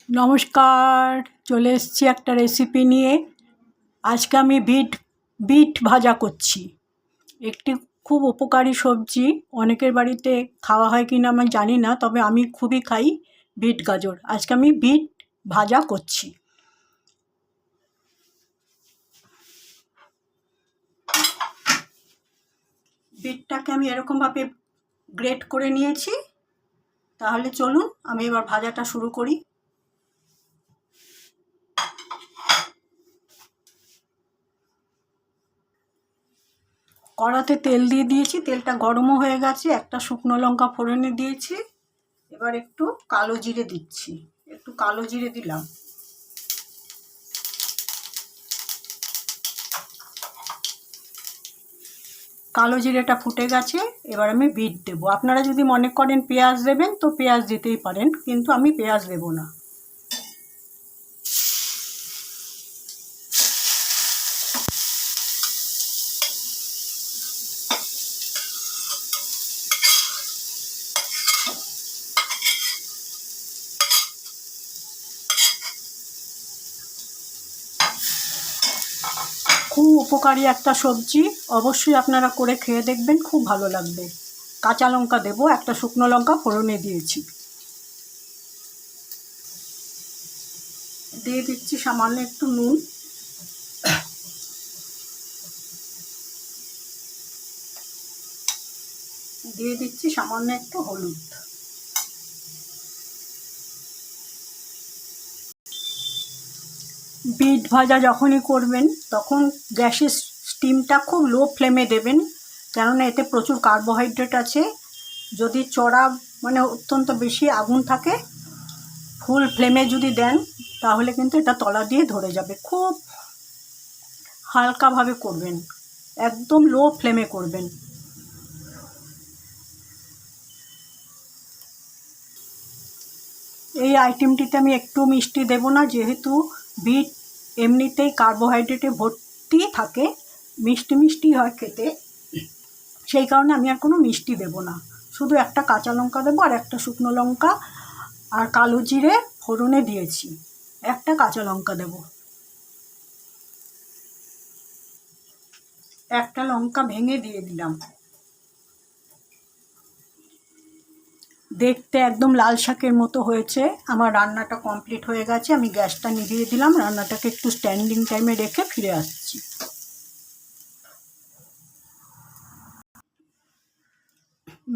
নমস্কার, চলে এসেছি একটা রেসিপি নিয়ে। আজকে আমি বিট ভাজা করছি। একটি খুব উপকারী সবজি, অনেকের বাড়িতে খাওয়া হয় কি না আমি জানি না, তবে আমি খুবই খাই বিট গাজর। আজকে আমি বিট ভাজা করছি। বিটটাকে আমি এরকমভাবে গ্রেট করে নিয়েছি। তাহলে চলুন আমি এবার ভাজাটা শুরু করি। কড়াতে তেল দিয়ে দিয়েছি, তেলটা গরমও হয়ে গেছে। একটা শুকনো লঙ্কা ফোড়নে দিয়েছি। এবার একটু কালো জিরে দিচ্ছি, একটু কালো জিরে দিলাম। কালো জিরেটা ফুটে গেছে, এবার আমি বিট দেবো। আপনারা যদি মনে করেন পেঁয়াজ দেবেন তো পেঁয়াজ দিতেই পারেন, কিন্তু আমি পেঁয়াজ দেবো না। খুব উপকারী একটা সবজি, অবশ্যই আপনারা করে খেয়ে দেখবেন, খুব ভালো লাগবে। কাঁচা লঙ্কা দেবো, একটা শুকনো লঙ্কা ফোড়নে দিয়েছি। দিয়ে দিচ্ছি সামান্য একটু নুন, দিয়ে দিচ্ছি সামান্য একটু হলুদ। বিট ভাজা যখনই করবেন তখন গ্যাসের স্টিমটা খুব লো ফ্লেমে দেবেন, কেননা এতে প্রচুর কার্বোহাইড্রেট আছে। যদি চড়া মানে অত্যন্ত বেশি আগুন থাকে, ফুল ফ্লেমে যদি দেন তাহলে কিন্তু এটা তলা দিয়ে ধরে যাবে। খুব হালকাভাবে করবেন, একদম লো ফ্লেমে করবেন। এই আইটেমটিতে আমি একটু মিষ্টি দেব না, যেহেতু বিট এমনিতেই কার্বোহাইড্রেটে ভর্তি থাকে, মিষ্টি মিষ্টি হয় খেতে, সেই কারণে আমি আর কোনো মিষ্টি দেব না। শুধু একটা কাঁচা লঙ্কা দেবো আর একটা শুকনো লঙ্কা আর কালো জিরে ফোড়নে দিয়েছি, একটা কাঁচা লঙ্কা দেব। একটা লঙ্কা ভেঙে দিয়ে দিলাম। দেখতে একদম লাল শাকের মতো হয়েছে। আমার রান্নাটা কমপ্লিট হয়ে গেছে, আমি গ্যাসটা নিভিয়ে দিলাম। রান্নাটাকে একটু স্ট্যান্ডিং টাইমে রেখে ফিরে আসছি।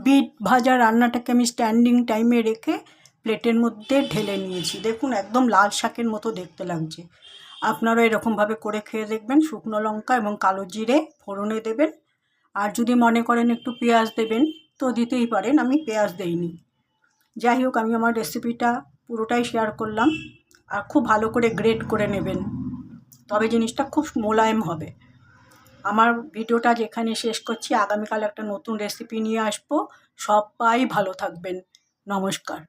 বিট ভাজা রান্নাটাকে আমি স্ট্যান্ডিং টাইমে রেখে প্লেটের মধ্যে ঢেলে নিয়েছি। দেখুন একদম লাল শাকের মতো দেখতে লাগছে। আপনারা এরকমভাবে করে খেয়ে দেখবেন। শুকনো লঙ্কা এবং কালো জিরে ফোড়নে দেবেন, আর যদি মনে করেন একটু পেঁয়াজ দেবেন তো দিতেই পারেন, আমি পেঁয়াজ দেইনি। যাই হোক, আমি আমার রেসিপিটা পুরোটাই শেয়ার করলাম। আর খুব ভালো করে গ্রেট করে নেবেন, তবে জিনিসটা খুব মোলায়েম হবে। আমার ভিডিওটা যেখানে শেষ করছি, আগামীকাল একটা নতুন রেসিপি নিয়ে আসবো। সবাই ভালো থাকবেন। নমস্কার।